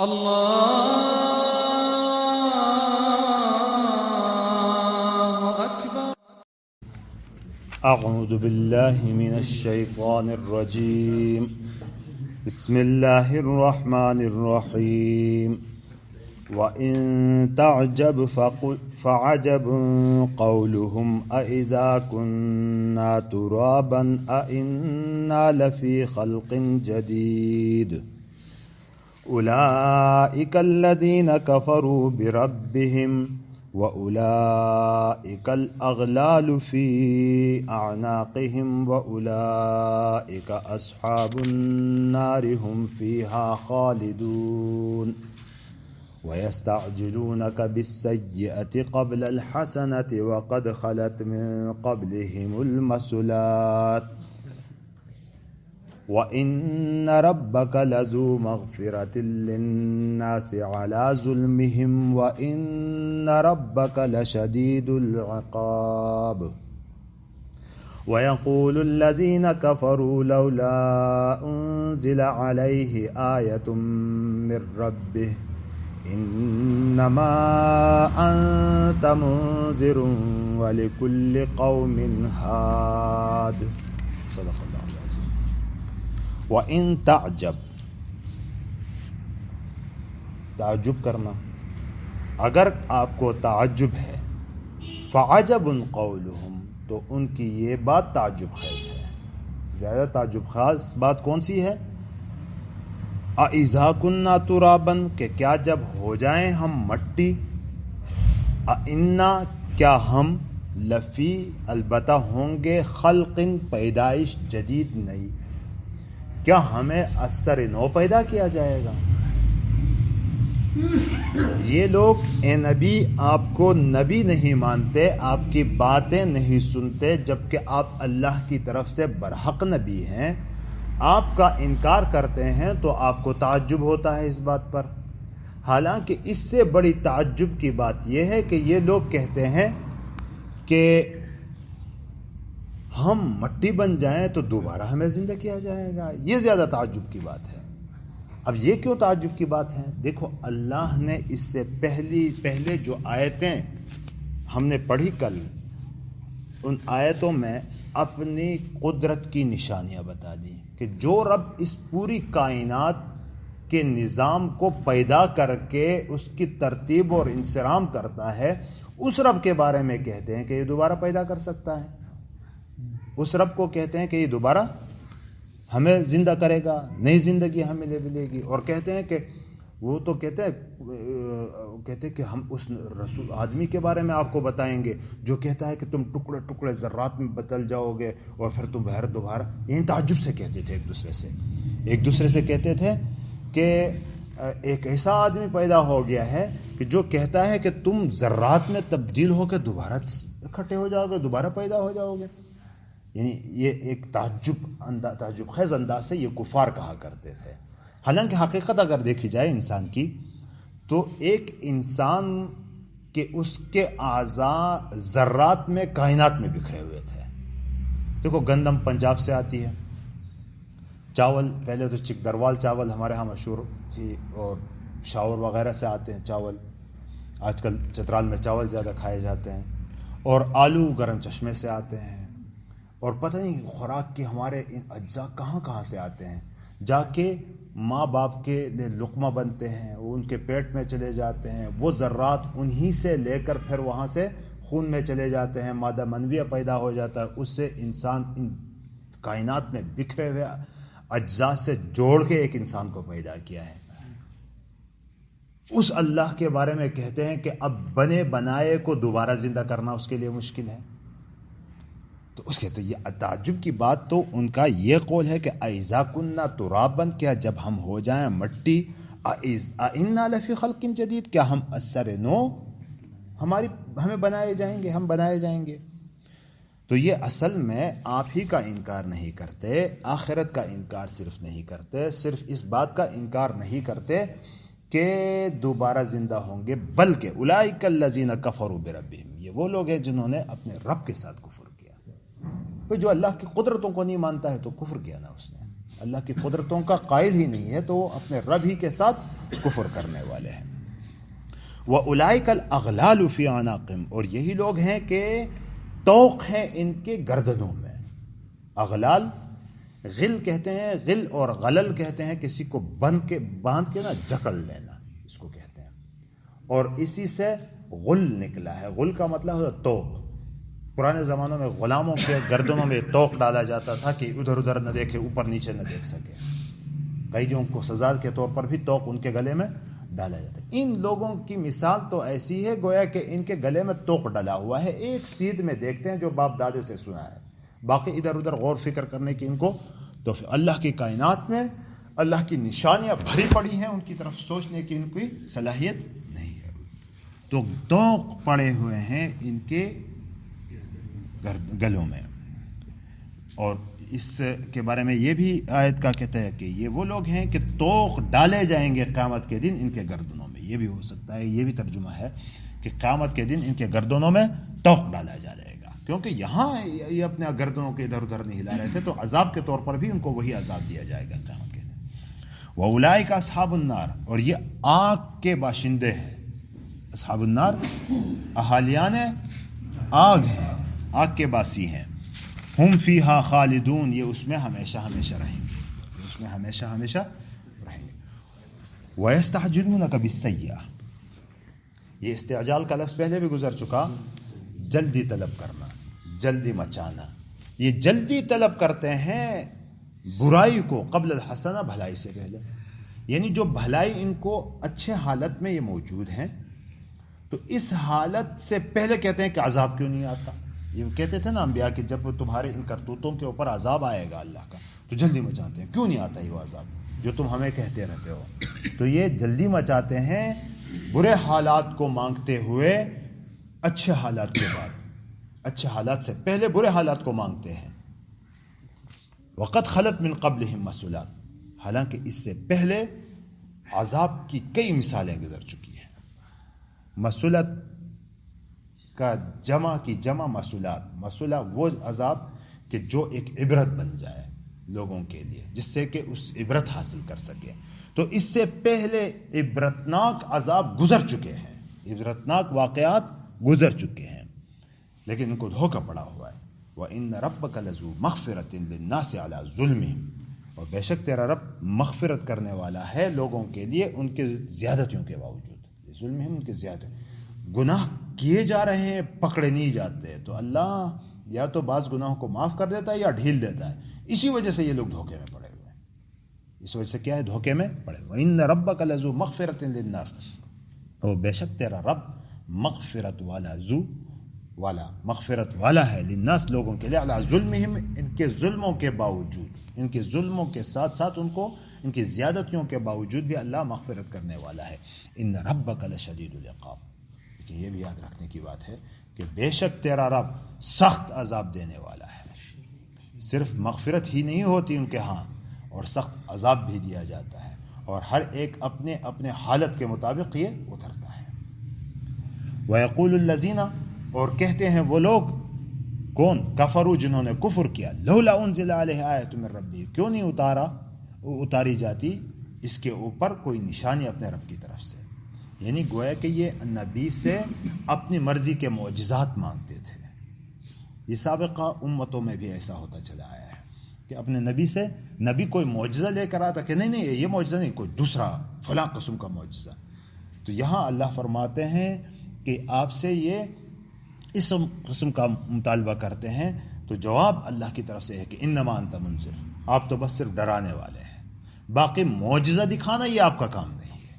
الله أكبر. أعوذ بالله من الشيطان الرجيم. بسم الله الرحمن الرحيم. وإن تعجب فعجب قولهم أإذا كنا ترابا أإنا لفي خلق جديد أولئك الذين كفروا بربهم وأولئك الأغلال في أعناقهم وأولئك أصحاب النار هم فيها خالدون ويستعجلونك بالسيئة قبل الحسنة وقد خلت من قبلهم المثلات وإن ربك لذو مغفرة للناس على ظلمهم وإن ربك لشديد العقاب ويقول الذين كفروا لولا أنزل عليه آية من ربه إنما أنت منذر ولكل قوم هاد. صدق الله العظيم. وَإِن تعجب، تعجب کرنا، اگر آپ کو تعجب ہے، فعجب قولهم، تو ان کی یہ بات تعجب خیز ہے. زیادہ تعجب خاص بات کون سی ہے؟ اَإِذَا كُنَّا تُرَابًا، کہ کیا جب ہو جائیں ہم مٹی، اِنَّا، کیا ہم، لفی، البتہ ہوں گے، خلق، پیدائش، جدید، نئی، کیا ہمیں اثر نو پیدا کیا جائے گا؟ یہ لوگ اے نبی آپ کو نبی نہیں مانتے، آپ کی باتیں نہیں سنتے، جبکہ آپ اللہ کی طرف سے برحق نبی ہیں، آپ کا انکار کرتے ہیں تو آپ کو تعجب ہوتا ہے اس بات پر. حالانکہ اس سے بڑی تعجب کی بات یہ ہے کہ یہ لوگ کہتے ہیں کہ ہم مٹی بن جائیں تو دوبارہ ہمیں زندہ کیا جائے گا. یہ زیادہ تعجب کی بات ہے. اب یہ کیوں تعجب کی بات ہے؟ دیکھو، اللہ نے اس سے پہلے جو آیتیں ہم نے پڑھی کل، ان آیتوں میں اپنی قدرت کی نشانیاں بتا دی کہ جو رب اس پوری کائنات کے نظام کو پیدا کر کے اس کی ترتیب اور انصرام کرتا ہے، اس رب کے بارے میں کہتے ہیں کہ یہ دوبارہ پیدا کر سکتا ہے. اس رب کو کہتے ہیں کہ یہ دوبارہ ہمیں زندہ کرے گا، نئی زندگی ہمیں ملے گی. اور کہتے ہیں کہ وہ تو کہتے ہیں کہ ہم اس رسول آدمی کے بارے میں آپ کو بتائیں گے جو کہتا ہے کہ تم ٹکڑے ٹکڑے ذرات میں بدل جاؤ گے اور پھر تم دوبارہ. یعنی تعجب سے کہتے تھے ایک دوسرے سے کہتے تھے کہ ایک ایسا آدمی پیدا ہو گیا ہے کہ جو کہتا ہے کہ تم ذرات میں تبدیل ہو کے دوبارہ اکٹھے ہو جاؤ گے، دوبارہ پیدا ہو جاؤ گے. یعنی یہ ایک تعجب خیز انداز سے یہ کفار کہا کرتے تھے. حالانکہ حقیقت اگر دیکھی جائے انسان کی، تو ایک انسان کے اس کے اعضاء ذرات میں کائنات میں بکھرے ہوئے تھے. دیکھو، گندم پنجاب سے آتی ہے، چاول پہلے تو چکدروال چاول ہمارے ہاں مشہور تھی، اور پشاور وغیرہ سے آتے ہیں چاول. آج کل چترال میں چاول زیادہ کھائے جاتے ہیں. اور آلو گرم چشمے سے آتے ہیں. اور پتہ نہیں خوراک کے ہمارے ان اجزاء کہاں سے آتے ہیں، جا کے ماں باپ کے لیے لقمہ بنتے ہیں، وہ ان کے پیٹ میں چلے جاتے ہیں. وہ ذرات انہی سے لے کر پھر وہاں سے خون میں چلے جاتے ہیں، مادہ منویہ پیدا ہو جاتا ہے. اس سے انسان ان کائنات میں بکھرے ہوئے اجزاء سے جوڑ کے ایک انسان کو پیدا کیا ہے. اس اللہ کے بارے میں کہتے ہیں کہ اب بنے بنائے کو دوبارہ زندہ کرنا اس کے لیے مشکل ہے. تو اس کے تو یہ تعجب کی بات تو ان کا یہ قول ہے کہ اِذَا كُنَّا تُرَابًا، کیا جب ہم ہو جائیں مٹی، اِنَّا لَفِي خَلْقٍ جَدِيدٍ، کیا ہم اثر نو ہمیں بنائے جائیں گے. تو یہ اصل میں آپ ہی کا انکار نہیں کرتے، آخرت کا انکار صرف نہیں کرتے، صرف اس بات کا انکار نہیں کرتے کہ دوبارہ زندہ ہوں گے، بلکہ اولئک الذین کفروا بربہم، یہ وہ لوگ ہیں جنہوں نے اپنے رب کے ساتھ کفر کیا. جو اللہ کی قدرتوں کو نہیں مانتا ہے تو کفر کیا نا اس نے. اللہ کی قدرتوں کا قائل ہی نہیں ہے تو وہ اپنے رب ہی کے ساتھ کفر کرنے والے ہیں. وَأُولَئِكَ الْأَغْلَالُ فِي أَعْنَاقِهِمْ، اور یہی لوگ ہیں کہ طوق ہیں ان کے گردنوں میں. اغلال غل کہتے ہیں، غل اور غلل کہتے ہیں کسی کو باندھ کے نا جکڑ لینا، اس کو کہتے ہیں. اور اسی سے غل نکلا ہے. غل کا مطلب ہے طوق. پرانے زمانوں میں غلاموں کے گردنوں میں طوق ڈالا جاتا تھا کہ ادھر ادھر نہ دیکھے، اوپر نیچے نہ دیکھ سکے. قیدیوں کو سزا کے طور پر بھی طوق ان کے گلے میں ڈالا جاتا ہے. ان لوگوں کی مثال تو ایسی ہے گویا کہ ان کے گلے میں طوق ڈلا ہوا ہے. ایک سیدھ میں دیکھتے ہیں جو باپ دادے سے سنا ہے، باقی ادھر ادھر غور فکر کرنے کی ان کو تو اللہ کی کائنات میں اللہ کی نشانیاں بھری پڑی ہیں، ان کی طرف سوچنے کی ان کی صلاحیت نہیں ہے. تو طوق پڑے ہوئے ہیں ان کے گلوں میں. اور اس کے بارے میں یہ بھی آیت کا کہتا ہے کہ یہ وہ لوگ ہیں کہ طوق ڈالے جائیں گے قیامت کے دن ان کے گردنوں میں. یہ بھی ہو سکتا ہے، یہ بھی ترجمہ ہے کہ قیامت کے دن ان کے گردنوں میں طوق ڈالا جائے گا، کیونکہ یہاں یہ اپنے گردنوں کے ادھر ادھر نہیں ہلا رہے تھے، تو عذاب کے طور پر بھی ان کو وہی عذاب دیا جائے گا قیامت کے دن. وَأُولَئِكَ أَصْحَابُ النَّارِ، اور یہ آگ کے باشندے ہیں. اصحاب النار اہالیان آگ ہیں، آگ کے باسی ہیں. ہم فیہا خالدون، یہ اس میں ہمیشہ ہمیشہ رہیں گے، اس میں ہمیشہ ہمیشہ رہیں گے. وَيَسْتَعْجِلُونَكَ بِالسَّيِّئَةِ، یہ استعجال کا لفظ پہلے بھی گزر چکا. جلدی طلب کرنا، جلدی مچانا. یہ جلدی طلب کرتے ہیں برائی کو قبل الحسنہ، بھلائی سے پہلے. یعنی جو بھلائی ان کو اچھے حالت میں یہ موجود ہیں، تو اس حالت سے پہلے کہتے ہیں کہ عذاب کیوں نہیں آتا. یہ کہتے تھے نا انبیاء کہ جب تمہارے ان کرتوتوں کے اوپر عذاب آئے گا اللہ کا تو جلدی مچاتے ہیں، کیوں نہیں آتا یہ عذاب جو تم ہمیں کہتے رہتے ہو. تو یہ جلدی مچاتے ہیں برے حالات کو مانگتے ہوئے اچھے حالات کے بعد، اچھے حالات سے پہلے برے حالات کو مانگتے ہیں. وقد خلت من قبلہم مسولات، حالانکہ اس سے پہلے عذاب کی کئی مثالیں گزر چکی ہیں. مسولت کا جمع مسولات. مسولہ وہ عذاب کہ جو ایک عبرت بن جائے لوگوں کے لیے، جس سے کہ اس عبرت حاصل کر سکے. تو اس سے پہلے عبرتناک عذاب گزر چکے ہیں، عبرتناک واقعات گزر چکے ہیں، لیکن ان کو دھوکہ پڑا ہوا ہے. وَإِنَّ رَبَّكَ لَذُو مَغْفِرَةٍ لِلنَّاسِ عَلَى ظُلْمِهِمْ، اور بے شک تیرا رب مغفرت کرنے والا ہے لوگوں کے لیے ان کے زیادتیوں کے باوجود. ظلمہم، ان کے زیادت، گناہ کیے جا رہے ہیں پکڑے نہیں جاتے، تو اللہ یا تو بعض گناہوں کو معاف کر دیتا ہے یا ڈھیل دیتا ہے. اسی وجہ سے یہ لوگ دھوکے میں پڑے ہوئے ہیں. اس وجہ سے کیا ہے؟ دھوکے میں پڑے ہوئے. وَإِنَّ رَبَّكَ لَذُو مَغْفِرَةٍ لِلنَّاسِ، اور بے شک تیرا رب مغفرت والا ہے للناس، لوگوں کے لیے، علی ظلمہم، ان کے ظلموں کے باوجود، ان کے ظلموں کے ساتھ ساتھ ان کو ان کی زیادتیوں کے باوجود بھی اللہ مغفرت کرنے والا ہے. ان ربک لشدید العقاب، لیکن یہ بھی یاد رکھنے کی بات ہے کہ بے شک تیرا رب سخت عذاب دینے والا ہے. صرف مغفرت ہی نہیں ہوتی ان کے ہاں، اور سخت عذاب بھی دیا جاتا ہے، اور ہر ایک اپنے اپنے حالت کے مطابق یہ اترتا ہے. وَيَقُولُ الَّذِينَ، اور کہتے ہیں وہ لوگ، کون؟ کفروا، جنہوں نے کفر کیا، لولا انزل علیہ آیۃ من ربہ، کیوں نہیں اتاری جاتی اس کے اوپر کوئی نشانی اپنے رب کی طرف سے. یعنی گویا کہ یہ نبی سے اپنی مرضی کے معجزات مانگتے تھے. یہ سابقہ امتوں میں بھی ایسا ہوتا چلا آیا ہے کہ اپنے نبی سے، نبی کوئی معجزہ لے کر آتا کہ نہیں یہ معجزہ نہیں، کوئی دوسرا فلاں قسم کا معجزہ. تو یہاں اللہ فرماتے ہیں کہ آپ سے یہ اس قسم کا مطالبہ کرتے ہیں، تو جواب اللہ کی طرف سے ہے کہ انما انت منذر، آپ تو بس صرف ڈرانے والے ہیں. باقی معجزہ دکھانا یہ آپ کا کام نہیں ہے،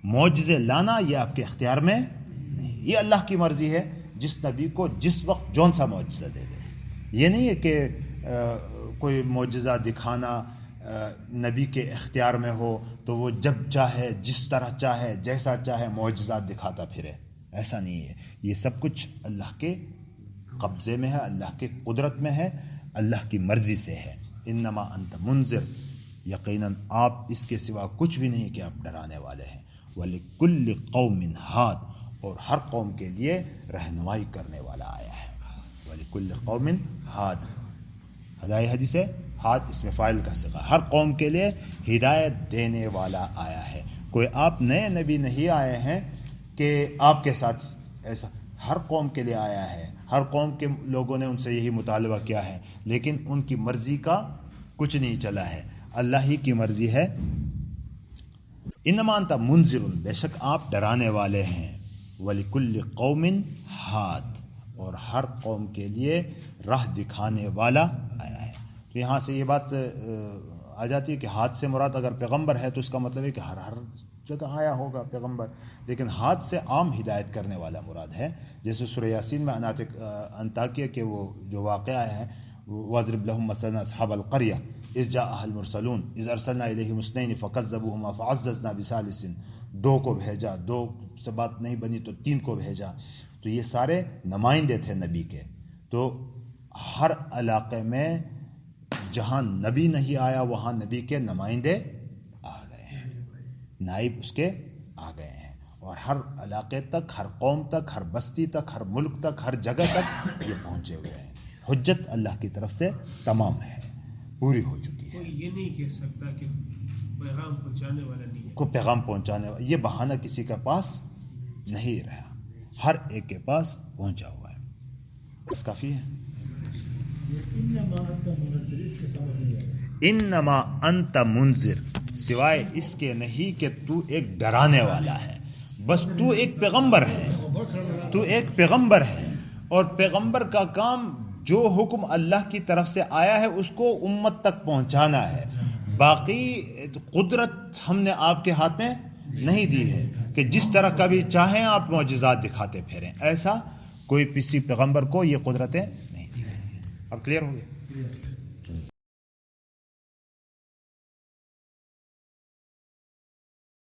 معجزے لانا یہ آپ کے اختیار میں نہیں. یہ اللہ کی مرضی ہے، جس نبی کو جس وقت جون سا معجزہ دے دے. یہ نہیں ہے کہ کوئی معجزہ دکھانا نبی کے اختیار میں ہو تو وہ جب چاہے، جس طرح چاہے، جیسا چاہے معجزات دکھاتا پھرے. ایسا نہیں ہے. یہ سب کچھ اللہ کے قبضے میں ہے، اللہ کے قدرت میں ہے، اللہ کی مرضی سے ہے. انما انت منذر، یقیناً آپ اس کے سوا کچھ بھی نہیں کہ آپ ڈرانے والے ہیں. وَلِكُلِّ قَوْمٍ ہاد، اور ہر قوم کے لیے رہنمائی کرنے والا آیا ہے. وَلِكُلِّ قَوْمٍ ہاد، ہدایہ حدیث ہے ہاتھ اس میں فاعل کا صیغہ، ہر قوم کے لیے ہدایت دینے والا آیا ہے. کوئی آپ نئے نبی نہیں آئے ہیں کہ آپ کے ساتھ ایسا، ہر قوم کے لیے آیا ہے. ہر قوم کے لوگوں نے ان سے یہی مطالبہ کیا ہے، لیکن ان کی مرضی کا کچھ نہیں چلا ہے، اللہ ہی کی مرضی ہے. انما انت منذر، بے شک آپ ڈرانے والے ہیں. وَلِكُلِّ قَوْمٍ ہاد، اور ہر قوم کے لیے راہ دکھانے والا آیا ہے. تو یہاں سے یہ بات آ جاتی ہے کہ ہاتھ سے مراد اگر پیغمبر ہے تو اس کا مطلب ہے کہ ہر جگہ آیا ہوگا پیغمبر، لیکن ہاتھ سے عام ہدایت کرنے والا مراد ہے. جیسے سورہ یاسین میں انطاکیہ کے وہ جو واقعہ ہے، وَاضْرِبْ لَهُم مَثَلًا أَصْحَابَ الْقَرْيَةِ إِذْ جَاءَهَا الْمُرْسَلُونَ إِذْ أَرْسَلْنَا إِلَيْهِمُ اثْنَيْنِ فَكَذَّبُوهُمَا فَعَزَّزْنَا بِثَالِثٍ، دو کو بھیجا، دو سے بات نہیں بنی تو تین کو بھیجا. تو یہ سارے نمائندے تھے نبی کے. تو ہر علاقے میں جہاں نبی نہیں آیا وہاں نبی کے نمائندے آ گئے ہیں، نائب اس کے آ گئے ہیں، اور ہر علاقے تک، ہر قوم تک، ہر بستی تک، ہر ملک تک، ہر جگہ تک یہ پہنچے ہوئے ہیں. حجت اللہ کی طرف سے تمام ہے، پوری ہو چکی ہے. کوئی یہ نہیں کہہ سکتا کہ پیغام پہنچانے والا نہیں ہے، کو پیغام پہنچانے والا، یہ بہانہ کسی کے پاس نہیں رہا، ہر ایک کے پاس پہنچا ہوا ہے. بس کافی ہے. انما انت منذر، سوائے اس کے نہیں کہ تو ایک ڈرانے والا ہے. بس تو ایک پیغمبر ہے، تو ایک پیغمبر ہے، اور پیغمبر کا کام جو حکم اللہ کی طرف سے آیا ہے اس کو امت تک پہنچانا ہے. باقی قدرت ہم نے آپ کے ہاتھ میں نہیں دی ہے کہ جس طرح کبھی چاہیں آپ معجزات دکھاتے پھریں، ایسا کوئی کسی پیغمبر کو یہ قدرتیں نہیں دی گئی. اب کلیئر ہو گیا؟